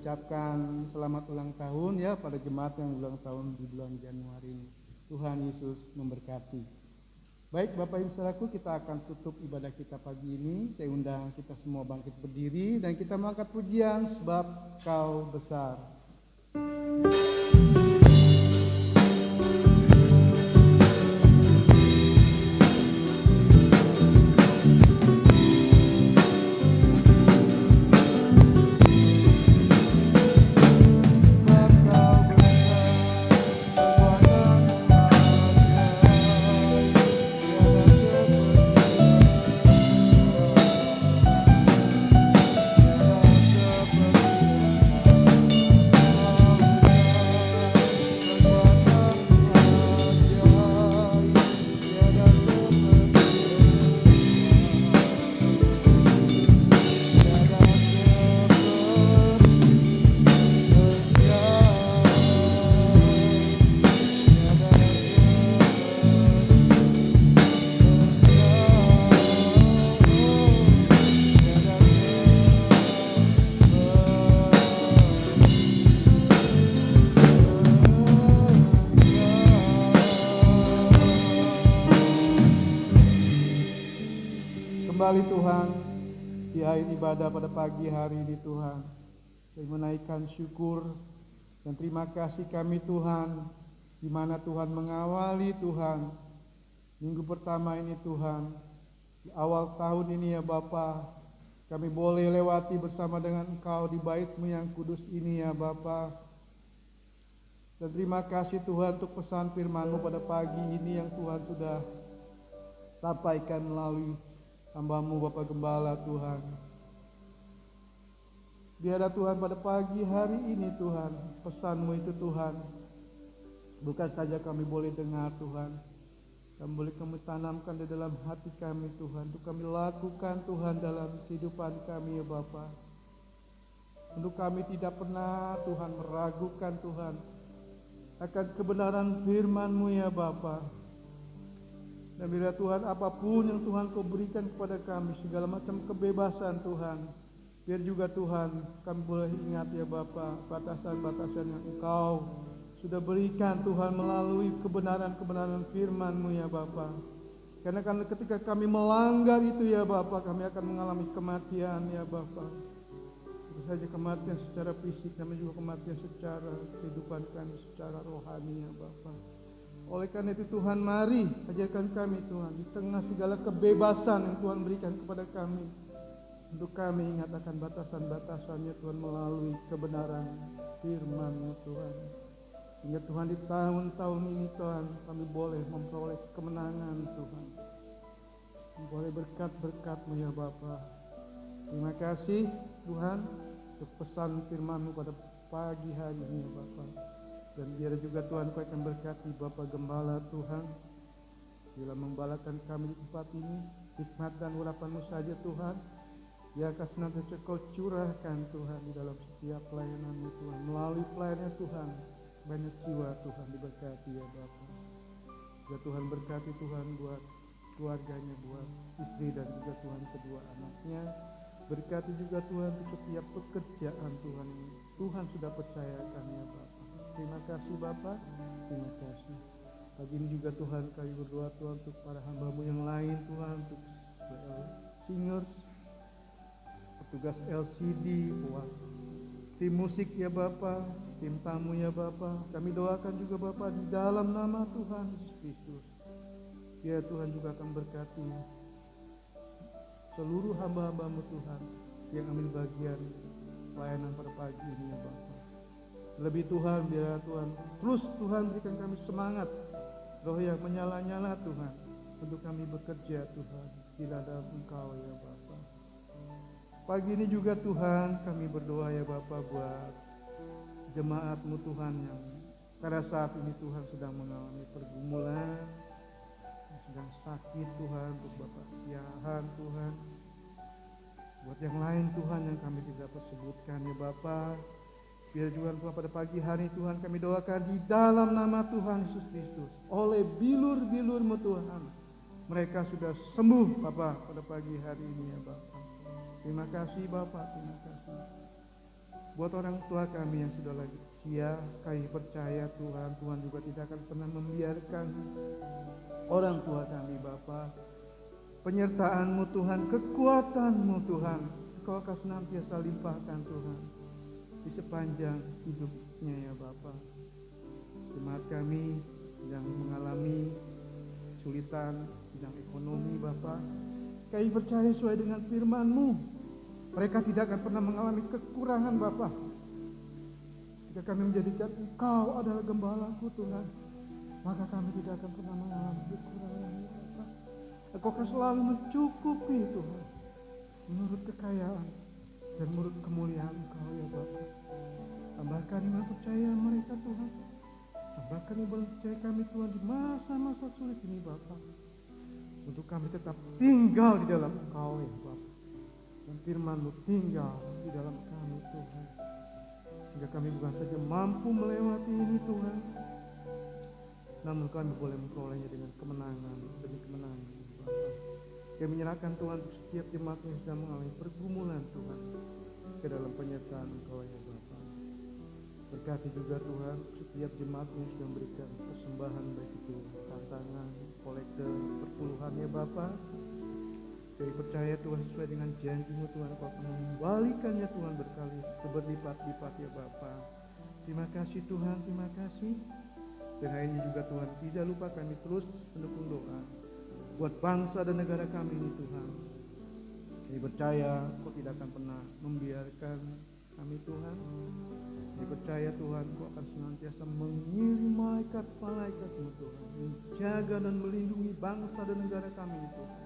Ucapkan selamat ulang tahun ya pada jemaat yang ulang tahun di bulan Januari ini. Tuhan Yesus memberkati. Baik Bapak Ibu Saudaraku, kita akan tutup ibadah kita pagi ini. Saya undang kita semua bangkit berdiri dan kita mengangkat pujian sebab Kau besar. Kembali Tuhan, di akhir ibadah pada pagi hari ini Tuhan, kami menaikkan syukur dan terima kasih kami Tuhan, di mana Tuhan mengawali Tuhan, minggu pertama ini Tuhan, di awal tahun ini ya Bapa, Kami boleh lewati bersama dengan Engkau di bait-Mu yang kudus ini ya Bapa. Dan terima kasih Tuhan untuk pesan firman-Mu pada pagi ini yang Tuhan sudah sampaikan melalui hamba-Mu Bapak Gembala Tuhan. Biarlah Tuhan pada pagi hari ini Tuhan, pesan-Mu itu Tuhan, bukan saja kami boleh dengar Tuhan, kami boleh kami tanamkan di dalam hati kami Tuhan, untuk kami lakukan Tuhan dalam kehidupan kami ya Bapa. Untuk kami tidak pernah Tuhan meragukan Tuhan akan kebenaran firman-Mu ya Bapa. Dan bila Tuhan apapun yang Tuhan Kau berikan kepada kami, segala macam kebebasan Tuhan, biar juga Tuhan kami boleh ingat ya Bapa, batasan-batasan yang Engkau sudah berikan Tuhan melalui kebenaran-kebenaran firman-Mu ya Bapa. Karena ketika kami melanggar itu ya Bapa, kami akan mengalami kematian ya Bapa. Bukan saja kematian secara fisik, kami juga kematian secara kehidupan kami, secara rohani ya Bapa. Oleh karena itu Tuhan, mari ajarkan kami Tuhan, di tengah segala kebebasan yang Tuhan berikan kepada kami, untuk kami ingat akan batasan-batasannya Tuhan melalui kebenaran firman-Mu Tuhan. Hingga Tuhan di tahun-tahun ini Tuhan kami boleh memperoleh kemenangan Tuhan. Boleh berkat-berkat-Mu ya Bapa. Terima kasih Tuhan untuk pesan firman-Mu pada pagi hari ini ya Bapa. Dan biar juga Tuhan Kau akan berkati Bapak Gembala Tuhan, bila membalakan kami di tempat ini, hikmat dan urapan-Mu saja Tuhan, biarkah senantiasa Kau curahkan Tuhan di dalam setiap pelayanan-Mu Tuhan. Melalui pelayanan Tuhan, banyak jiwa Tuhan diberkati ya Bapa. Ya Tuhan berkati Tuhan buat keluarganya, buat istri dan juga Tuhan kedua anaknya. Berkati juga Tuhan untuk setiap pekerjaan Tuhan ini Tuhan sudah percayakan ya Bapa. Terima kasih Bapa, terima kasih. Pagi ini juga Tuhan kami berdoa Tuhan untuk para hamba-Mu yang lain Tuhan, untuk singers, petugas LCD, buat tim musik ya Bapa, tim tamu ya Bapa. Kami doakan juga Bapa di dalam nama Tuhan Yesus Kristus. Biar Tuhan juga akan berkati seluruh hamba-hamba-Mu Tuhan yang ambil bagian pelayanan pada pagi ini ya Bapa. Lebih Tuhan, biar Tuhan terus Tuhan berikan kami semangat, roh yang menyala-nyala Tuhan, untuk kami bekerja Tuhan di dalam Engkau ya Bapa. Pagi ini juga Tuhan kami berdoa ya Bapa buat jemaat-Mu Tuhan yang pada saat ini Tuhan sedang mengalami pergumulan, sedang sakit Tuhan, untuk Bapak kesiahan Tuhan. Buat yang lain Tuhan yang kami tidak persebutkan ya Bapa, biar juga Tuhan pada pagi hari Tuhan kami doakan di dalam nama Tuhan Yesus Kristus, oleh bilur-bilur-Mu Tuhan, mereka sudah sembuh Bapa pada pagi hari ini ya Bapa. Terima kasih Bapa, terima kasih. Buat orang tua kami yang sudah lagi usia, kami percaya Tuhan, Tuhan juga tidak akan pernah membiarkan orang tua kami Bapa. Penyertaan-Mu Tuhan, kekuatan-Mu Tuhan, Kau akan senantiasa limpahkan Tuhan di sepanjang hidupnya ya Bapa. Jemaat kami yang mengalami kesulitan bidang ekonomi Bapa, kami percaya sesuai dengan firman-Mu, mereka tidak akan pernah mengalami kekurangan Bapa. Jika kami menjadikan Engkau adalah gembalaku Tuhan, maka kami tidak akan pernah mengalami kekurangan ya Bapa. Engkau akan selalu mencukupi Tuhan, menurut kekayaan dan menurut kemuliaan Engkau ya Bapa. Tambahkan iman percaya mereka Tuhan, tambahkan iman percaya kami Tuhan di masa-masa sulit ini Bapa, untuk kami tetap tinggal di dalam Engkau ya Bapa, dan firman-Mu tinggal di dalam kami Tuhan, sehingga kami bukan saja mampu melewati ini Tuhan, namun kami boleh memperolehnya dengan kemenangan demi kemenangan Bapa. Kami menyerahkan Tuhan untuk setiap jemaat yang sedang mengalami pergumulan Tuhan ke dalam penyertaan Engkau ya Bapa. Berkati juga Tuhan setiap jemaat yang sudah memberikan persembahan, baik itu tantangan, kolekte, perpuluhan ya Bapa. Kami percaya Tuhan sesuai dengan janji-Mu Tuhan, Kau akan mengembalikannya Tuhan berkali berlipat-lipat ya Bapa. Terima kasih Tuhan, terima kasih. Dan hari ini juga Tuhan, tidak lupa kami terus mendukung doa buat bangsa dan negara kami ini Tuhan. Kami percaya Kau tidak akan pernah membiarkan kami Tuhan. Kami percaya Tuhan Kau akan senantiasa mengirim malaikat-malaikat-Mu Tuhan, menjaga dan melindungi bangsa dan negara kami ini Tuhan,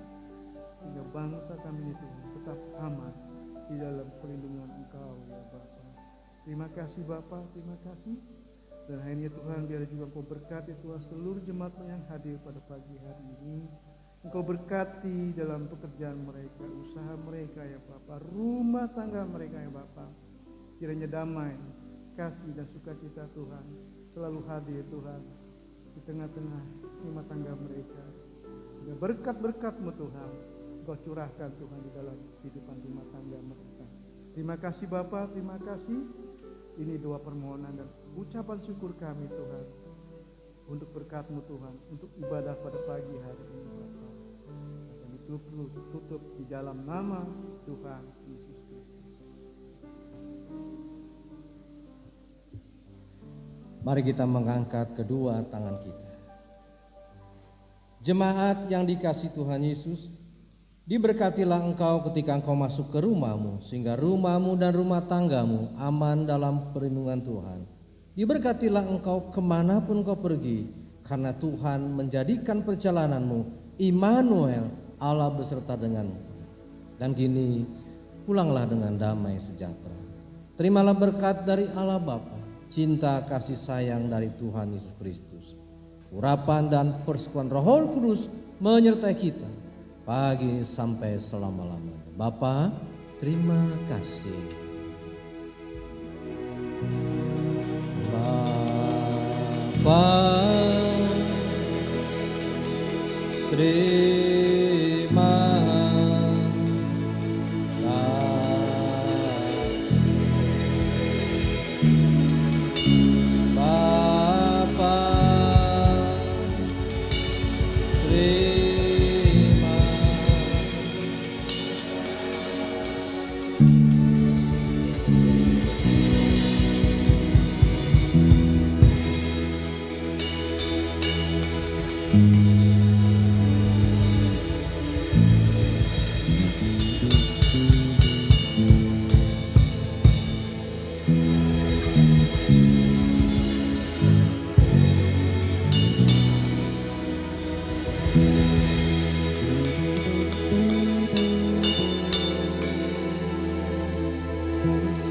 sehingga bangsa kami ini Tuhan tetap aman di dalam perlindungan Engkau ya Bapa. Terima kasih Bapa, terima kasih. Dan akhirnya Tuhan biar juga Engkau berkati Tuhan seluruh jemaat yang hadir pada pagi hari ini. Engkau berkati dalam pekerjaan mereka, usaha mereka ya Bapa, rumah tangga mereka ya Bapa. Kiranya damai, kasih dan sukacita Tuhan selalu hadir Tuhan di tengah-tengah rumah tangga mereka. Ya, berkat-berkat-Mu Tuhan Engkau curahkan Tuhan di dalam kehidupan rumah tangga mereka. Terima kasih Bapa, terima kasih. Ini doa permohonan dan ucapan syukur kami Tuhan untuk berkat-Mu Tuhan, untuk ibadah pada pagi hari ini Bapa. Dan ditutup di dalam nama Tuhan Yesus Kristus. Mari kita mengangkat kedua tangan kita. Jemaat yang dikasihi Tuhan Yesus, diberkatilah engkau ketika engkau masuk ke rumahmu, sehingga rumahmu dan rumah tanggamu aman dalam perlindungan Tuhan. Diberkatilah engkau kemanapun kau pergi, karena Tuhan menjadikan perjalananmu Immanuel, Allah beserta denganmu. Dan kini pulanglah dengan damai sejahtera. Terimalah berkat dari Allah Bapa, cinta kasih sayang dari Tuhan Yesus Kristus, urapan dan persekutuan Roh Kudus menyertai kita pagi ini sampai selama-lamanya. Bapa, terima kasih. Bapa, terima kasih. Bapa, terima kasih.